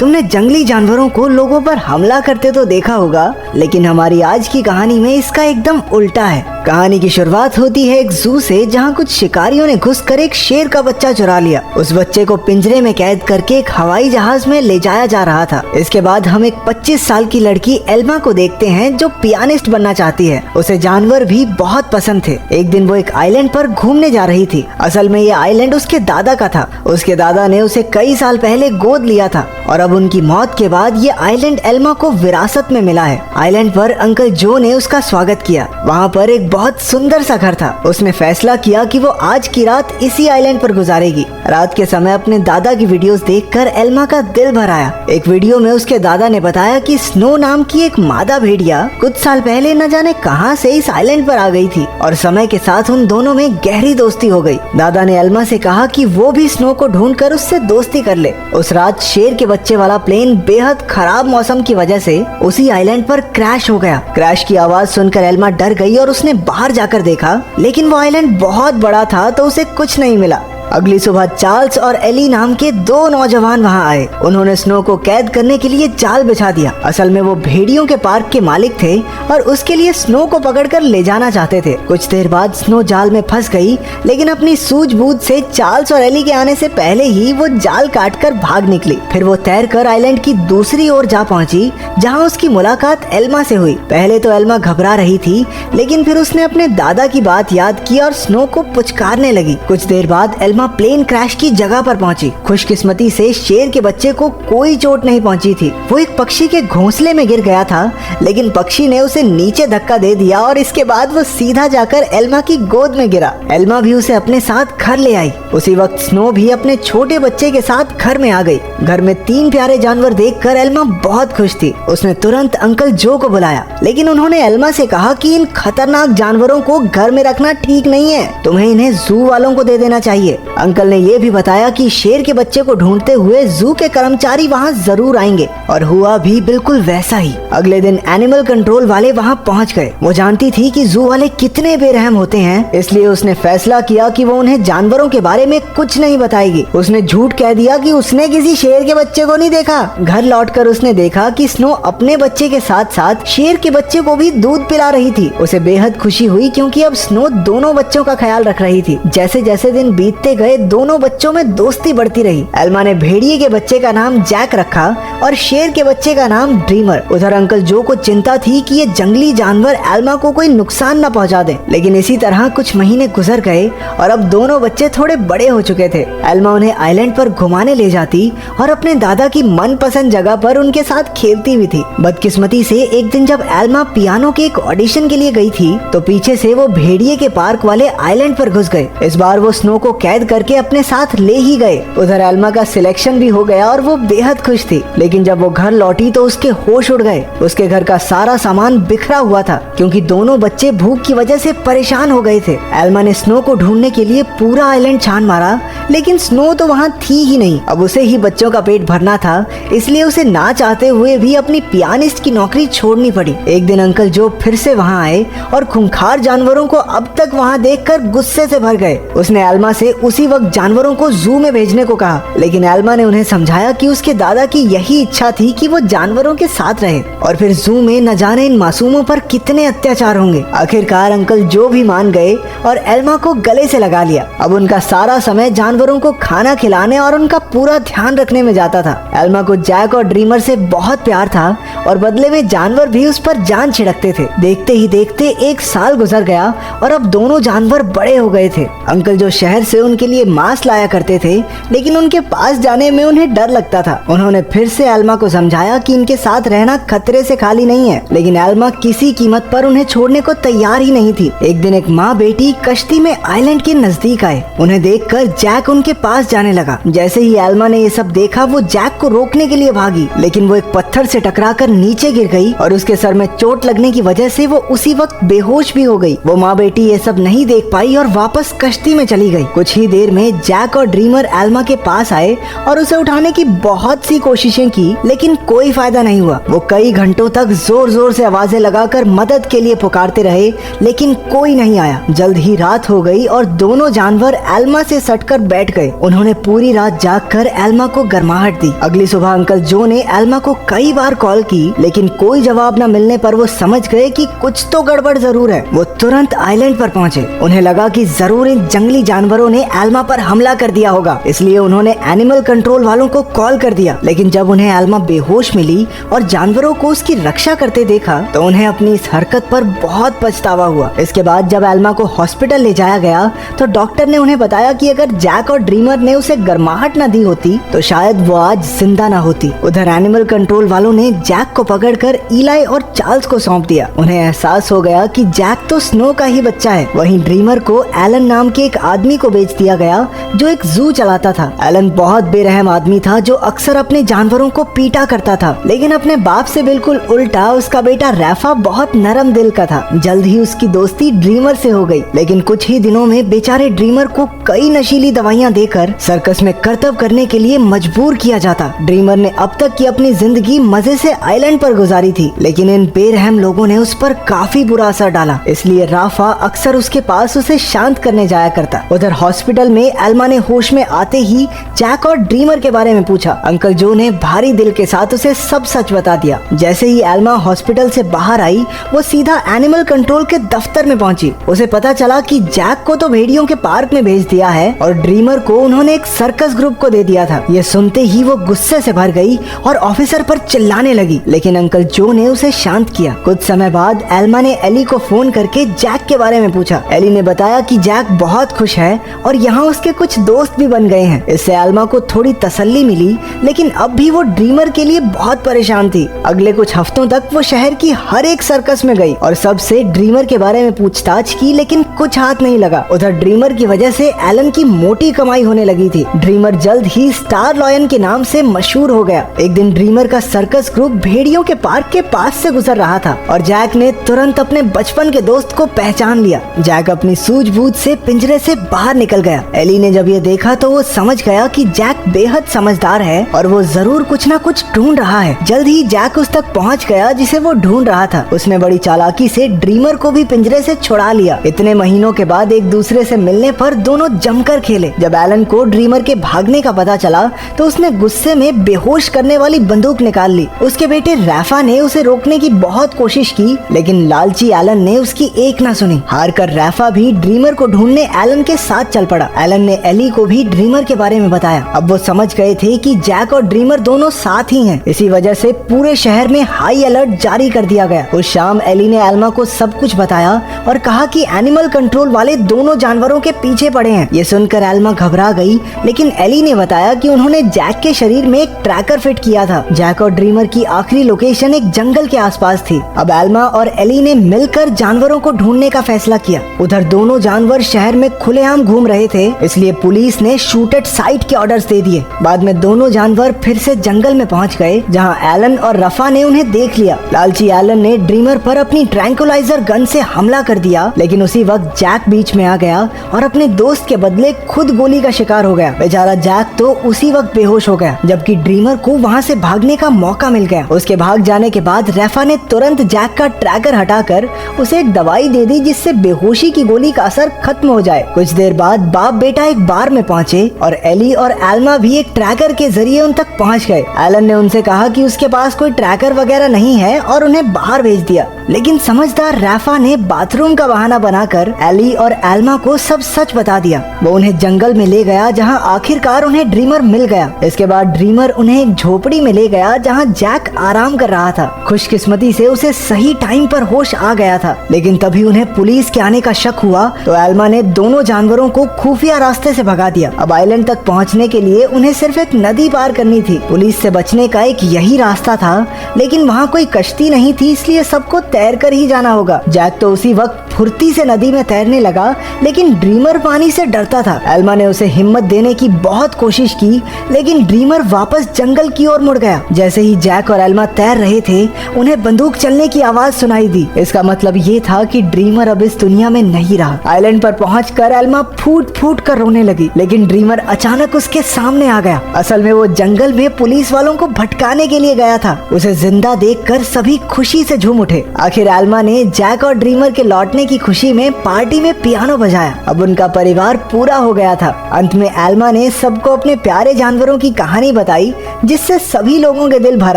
तुमने जंगली जानवरों को लोगों पर हमला करते तो देखा होगा, लेकिन हमारी आज की कहानी में इसका एकदम उल्टा है। कहानी की शुरुआत होती है एक जू से, जहां कुछ शिकारियों ने घुसकर एक शेर का बच्चा चुरा लिया। उस बच्चे को पिंजरे में कैद करके एक हवाई जहाज में ले जाया जा रहा था। इसके बाद हम एक 25 साल की लड़की एल्मा को देखते हैं, जो पियानिस्ट बनना चाहती है। उसे जानवर भी बहुत पसंद थे। एक दिन वो एक आइलैंड पर घूमने जा रही थी। असल में ये आइलैंड उसके दादा का था। उसके दादा ने उसे कई साल पहले गोद लिया था और अब उनकी मौत के बाद ये आइलैंड एल्मा को विरासत में मिला है। आइलैंड पर अंकल जो ने उसका स्वागत किया। वहाँ पर एक बहुत सुंदर सा घर था। उसने फैसला किया कि वो आज की रात इसी आइलैंड पर गुजारेगी। रात के समय अपने दादा की वीडियोस देखकर एल्मा का दिल भर आया। एक वीडियो में उसके दादा ने बताया कि स्नो नाम की एक मादा भेड़िया कुछ साल पहले न जाने कहां से इस आइलैंड पर आ गई थी और समय के साथ उन दोनों में गहरी दोस्ती हो गई। दादा ने एल्मा से कहा कि वो भी स्नो को ढूंढकर उससे दोस्ती कर ले। उस रात शेर के बच्चे वाला प्लेन बेहद खराब मौसम की वजह से उसी आइलैंड पर क्रैश हो गया। क्रैश की आवाज सुनकर एल्मा डर गई और उसने बाहर जाकर देखा, लेकिन वो आइलैंड बहुत बड़ा था तो उसे कुछ नहीं मिला। अगली सुबह चार्ल्स और एली नाम के दो नौजवान वहां आए। उन्होंने स्नो को कैद करने के लिए जाल बिछा दिया। असल में वो भेड़ियों के पार्क के मालिक थे और उसके लिए स्नो को पकड़कर ले जाना चाहते थे। कुछ देर बाद स्नो जाल में फंस गई, लेकिन अपनी सूझबूझ से चार्ल्स और एली के आने से पहले ही वो जाल काटकर भाग निकली। फिर वो तैरकर आइलैंड की दूसरी ओर जा पहुंची, जहां उसकी मुलाकात एल्मा से हुई। पहले तो एल्मा घबरा रही थी, लेकिन फिर उसने अपने दादा की बात याद की और स्नो को पुचकारने लगी। कुछ देर बाद एल्मा प्लेन क्रैश की जगह पर पहुंची। खुशकिस्मती से शेर के बच्चे को कोई चोट नहीं पहुंची थी। वो एक पक्षी के घोंसले में गिर गया था, लेकिन पक्षी ने उसे नीचे धक्का दे दिया और इसके बाद वो सीधा जाकर एल्मा की गोद में गिरा। एल्मा भी उसे अपने साथ घर ले आई। उसी वक्त स्नो भी अपने छोटे बच्चे के साथ घर में आ गई। घर में 3 प्यारे जानवर देखकर एल्मा बहुत खुश थी। उसने तुरंत अंकल जो को बुलाया, लेकिन उन्होंने एल्मा से कहा कि इन खतरनाक जानवरों को घर में रखना ठीक नहीं है, तुम्हें इन्हें जू वालों को दे देना चाहिए। अंकल ने ये भी बताया कि शेर के बच्चे को ढूंढते हुए जू के कर्मचारी वहाँ जरूर आएंगे, और हुआ भी बिल्कुल वैसा ही। अगले दिन एनिमल कंट्रोल वाले वहाँ पहुँच गए। वो जानती थी कि जू वाले कितने बेरहम होते हैं, इसलिए उसने फैसला किया कि वो उन्हें जानवरों के बारे में कुछ नहीं बताएगी। उसने झूठ कह दिया कि उसने किसी शेर के बच्चे को नहीं देखा। घर लौटकर उसने देखा कि स्नो अपने बच्चे के साथ साथ शेर के बच्चे को भी दूध पिला रही थी। उसे बेहद खुशी हुई, क्योंकि अब स्नो दोनों बच्चों का ख्याल रख रही थी। जैसे जैसे दिन बीतते गए, दोनों बच्चों में दोस्ती बढ़ती रही। एल्मा ने भेड़िए के बच्चे का नाम जैक रखा और शेर के बच्चे का नाम ड्रीमर। उधर अंकल जो को चिंता थी कि ये जंगली जानवर एल्मा को कोई नुकसान न पहुंचा दें, लेकिन इसी तरह कुछ महीने गुजर गए और अब दोनों बच्चे थोड़े बड़े हो चुके थे। एल्मा उन्हें आइलैंड पर घुमाने ले जाती और अपने दादा की मनपसंद जगह पर उनके साथ खेलती भी थी। बदकिस्मती से एक दिन जब एल्मा पियानो के एक ऑडिशन के लिए गई थी, तो पीछे से वो भेड़िए के पार्क वाले आइलैंड पर घुस गए। इस बार वो स्नो को कैद करके अपने साथ ले ही गए। उधर एल्मा का सिलेक्शन भी हो गया और वो बेहद खुश थी, लेकिन जब वो घर लौटी तो उसके होश उड़ गए। उसके घर का सारा सामान बिखरा हुआ था, क्योंकि दोनों बच्चे भूख की वजह से परेशान हो गए थे। एल्मा ने स्नो को ढूंढने के लिए पूरा आइलैंड छान मारा, लेकिन स्नो तो वहाँ थी ही नहीं। अब उसे ही बच्चों का पेट भरना था, इसलिए उसे ना चाहते हुए भी अपनी पियानिस्ट की नौकरी छोड़नी पड़ी। एक दिन अंकल जो फिर से वहाँ आए और खूंखार जानवरों को अब तक वहाँ देखकर गुस्से से भर गए। उसने एल्मा से उसी वक्त जानवरों को जू में भेजने को कहा, लेकिन एल्मा ने उन्हें समझाया कि उसके दादा की यही इच्छा थी कि वो जानवरों के साथ रहे, और फिर जू में न जाने इन मासूमों पर कितने अत्याचार होंगे। आखिरकार अंकल जो भी मान गए और एल्मा को गले से लगा लिया। अब उनका सारा समय जानवरों को खाना खिलाने और उनका पूरा ध्यान रखने में जाता था। एल्मा को जैक और ड्रीमर से बहुत प्यार था और बदले में जानवर भी उस पर जान छिड़कते थे। देखते ही देखते 1 साल गुजर गया और अब दोनों जानवर बड़े हो गए थे। अंकल जो शहर से उनके लिए मांस लाया करते थे, लेकिन उनके पास जाने में उन्हें डर लगता था। उन्होंने फिर से एल्मा को समझाया कि इनके साथ रहना खतरे से खाली नहीं है, लेकिन एल्मा किसी कीमत पर उन्हें छोड़ने को तैयार ही नहीं थी। एक दिन एक माँ बेटी कश्ती में आइलैंड के नजदीक आए। उन्हें देखकर जैक उनके पास जाने लगा। जैसे ही एल्मा ने ये सब देखा, वो जैक को रोकने के लिए भागी, लेकिन वो एक पत्थर से टकराकर नीचे गिर गई और उसके सर में चोट लगने की वजह से वो उसी वक्त बेहोश भी हो गई। वो माँ बेटी ये सब नहीं देख पाई और वापस कश्ती में चली गई। कुछ ही देर में जैक और ड्रीमर एल्मा के पास आए और उसे उठाने की बहुत सी कोशिशें की, लेकिन कोई फायदा नहीं हुआ। वो कई घंटों तक जोर जोर से आवाजें लगाकर मदद के लिए पुकारते रहे, लेकिन कोई नहीं आया। जल्द ही रात हो गई और दोनों जानवर एल्मा से सटकर बैठ गए। उन्होंने पूरी रात जागकर एल्मा को गर्माहट दी। अगली सुबह अंकल जो ने एल्मा को कई बार कॉल की, लेकिन कोई जवाब न मिलने पर वो समझ गए कि कुछ तो गड़बड़ जरूर है। वो तुरंत आइलैंड पर पहुंचे। उन्हें लगा कि जरूर इन जंगली जानवरों ने एल्मा पर हमला कर दिया होगा, इसलिए उन्होंने एनिमल कंट्रोल वालों को कॉल कर दिया। लेकिन जब उन्हें एल्मा बेहोश मिली और जानवरों को उसकी रक्षा करते देखा तो उन्हें अपनी इस हरकत पर बहुत पछतावा हुआ। इसके बाद जब एल्मा को हॉस्पिटल ले जाया गया तो डॉक्टर ने उन्हें बताया कि अगर जैक और ड्रीमर ने उसे गर्माहट न दी होती तो शायद वो आज जिंदा न होती। उधर एनिमल कंट्रोल वालों ने जैक को पकड़कर इलाई और चार्ल्स को सौंप दिया। उन्हें एहसास हो गया कि जैक तो स्नो का ही बच्चा है। वहीं ड्रीमर को एलन नाम के एक आदमी को बेच दिया गया जो एक जू चलाता था। एलन बहुत बेरहम आदमी था जो अक्सर अपने जानवरों को पीटा करता था, लेकिन अपने बाप से बिल्कुल उल्टा उसका बेटा रैफा बहुत नरम दिल का था। जल्द ही उसकी दोस्ती ड्रीमर से हो गई, लेकिन कुछ ही दिनों में बेचारे ड्रीमर को कई नशीली दवाइयां देकर सर्कस में करतब करने के लिए मजबूर किया जाता। ड्रीमर ने अब तक की अपनी जिंदगी मजे से आइलैंड पर गुजारी थी, लेकिन इन बेरहम लोगों ने उस पर काफी बुरा असर डाला। इसलिए राफा अक्सर उसके पास उसे शांत करने जाया करता। उधर हॉस्पिटल में एल्मा ने होश में आते ही जैक और ड्रीमर के बारे में पूछा। अंकल जो ने भारी दिल के साथ उसे सब सच बता दिया। जैसे ही एल्मा हॉस्पिटल से बाहर आई वो सीधा एनिमल कंट्रोल के दफ्तर में पहुंची। उसे पता चला कि जैक को तो भेड़ियों के पार्क में भेज दिया है और ड्रीमर को उन्होंने एक सर्कस ग्रुप को दे दिया था। ये सुनते ही वो गुस्से से भर गई और ऑफिसर पर चिल्लाने लगी, लेकिन अंकल जो ने उसे शांत किया। कुछ समय बाद एल्मा ने एली को फोन करके जैक के बारे में पूछा। एली ने बताया कि जैक बहुत खुश है और यहाँ उसके कुछ दोस्त भी बन गए हैं। इससे एल्मा को थोड़ी तसल्ली मिली, लेकिन अब भी वो ड्रीमर के लिए बहुत परेशान थी। अगले कुछ हफ्तों तक वो शहर की हर एक सर्कस में गई और सबसे ड्रीमर के बारे में पूछताछ की, लेकिन कुछ हाथ नहीं लगा। उधर ड्रीमर की वजह से एलन की मोटी कमाई होने लगी थी। ड्रीमर जल्द ही स्टार लॉयन के नाम से मशहूर हो गया। एक दिन ड्रीमर का सर्कस ग्रुप भेड़ियों के पार्क के पास से गुजर रहा था और जैक ने तुरंत अपने बचपन के दोस्त को पहचान लिया। जैक अपनी सूझबूझ से पिंजरे से बाहर निकल गया। एली ने जब ये देखा तो वो समझ गया कि जैक बेहद समझदार है और वो जरूर कुछ न कुछ ढूंढ रहा है। जल्द ही जैक उस तक पहुंच गया जिसे वो ढूंढ रहा था। उसने बड़ी चालाकी से ड्रीमर को भी पिंजरे से छुड़ा लिया। इतने महीनों के बाद एक दूसरे से मिलने पर दोनों जमकर खेले। जब एलन को ड्रीमर के भागने का पता चला तो उसने गुस्से में बेहोश करने वाली बंदूक निकाल ली। उसके बेटे रैफा ने उसे रोकने की बहुत कोशिश की, लेकिन लालची एलन ने उसकी एक न सुनी। हार कर रैफा भी ड्रीमर को ढूंढने एलन के साथ चल पड़ा। एलन ने एली को भी ड्रीमर के बारे में बताया। अब वो समझ गए थे कि जैक और ड्रीमर दोनों साथ ही हैं। इसी वजह से पूरे शहर में हाई अलर्ट जारी कर दिया गया। उस शाम एली ने एल्मा को सब कुछ बताया और कहा कि एनिमल कंट्रोल वाले दोनों जानवरों के पीछे पड़े हैं। ये सुनकर एल्मा घबरा गई, लेकिन एली ने बताया कि उन्होंने जैक के शरीर में एक ट्रैकर फिट किया था। जैक और ड्रीमर की आखिरी लोकेशन एक जंगल के आसपास थी। अब एल्मा और एली ने मिलकर जानवरों को ढूंढने का फैसला किया। उधर दोनों जानवर शहर में खुलेआम घूम रहे थे, इसलिए पुलिस ने शूट एट साइट के ऑर्डर्स दे दिए। बाद में दोनों जानवर फिर से जंगल में पहुंच गए, जहां एलन और रफा ने उन्हें देख लिया। लालची एलन ने ड्रीमर पर अपनी ट्रैंकुलाइजर गन से हमला कर दिया, लेकिन उसी वक्त जैक बीच में आ गया और अपने दोस्त के बदले खुद गोली का शिकार हो गया। बेचारा जैक तो उसी वक्त बेहोश हो गया, जबकि ड्रीमर को वहां से भागने का मौका मिल गया। उसके भाग जाने के बाद रैफा ने तुरंत जैक का ट्रैकर हटाकर उसे एक दवाई दे दी, जिससे बेहोशी की गोली का असर खत्म हो जाए। कुछ देर बाद बाप बेटा एक बार में पहुंचे और एली और एल्मा भी एक ट्रैकर के जरिए उन तक पहुंच गए। एलन ने उनसे कहा कि उसके पास कोई ट्रैकर वगैरह नहीं है और उन्हें बाहर भेज दिया, लेकिन समझदार रैफा ने बाथरूम का बहाना बनाकर एली और एल्मा को सब सच बता दिया। वो उन्हें जंगल में ले गया, जहां आखिरकार उन्हें ड्रीमर मिल गया। इसके बाद ड्रीमर उन्हें एक झोपड़ी में ले गया, जहां जैक आराम कर रहा था। खुशकिस्मती से उसे सही टाइम पर होश आ गया था, लेकिन तभी उन्हें पुलिस के आने का शक हुआ तो एल्मा ने दोनों जानवरों को खुफिया रास्ते से भगा दिया। अब आइलैंड तक पहुंचने के लिए उन्हें सिर्फ एक नदी पार करनी थी। पुलिस से बचने का एक यही रास्ता था, लेकिन वहाँ कोई कश्ती नहीं थी, इसलिए सबको तैर कर ही जाना होगा। जैक तो उसी वक्त फुर्ती से नदी में तैरने लगा, लेकिन ड्रीमर पानी से डरता था। एल्मा ने उसे हिम्मत देने की बहुत कोशिश की, लेकिन ड्रीमर वापस जंगल की ओर मुड़ गया। जैसे ही जैक और एल्मा तैर रहे थे, उन्हें बंदूक चलने की आवाज सुनाई दी। इसका मतलब ये था कि ड्रीमर अब इस दुनिया में नहीं रहा। आइलैंड पर पहुंचकर एल्मा फूट फूट कर रोने लगी, लेकिन ड्रीमर अचानक उसके सामने आ गया। असल में वो जंगल में पुलिस वालों को भटकाने के लिए गया था। उसे जिंदा देखकर सभी खुशी से झूम उठे। आखिर एल्मा ने जैक और ड्रीमर के लौटने की खुशी में पार्टी में पियानो बजाया। अब उनका परिवार पूरा हो गया था। अंत में एल्मा ने सबको अपने प्यारे जानवरों की कहानी बताई, जिससे सभी लोगों के दिल भर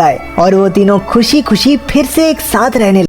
आए और वो तीनों खुशी खुशी फिर से एक साथ रहने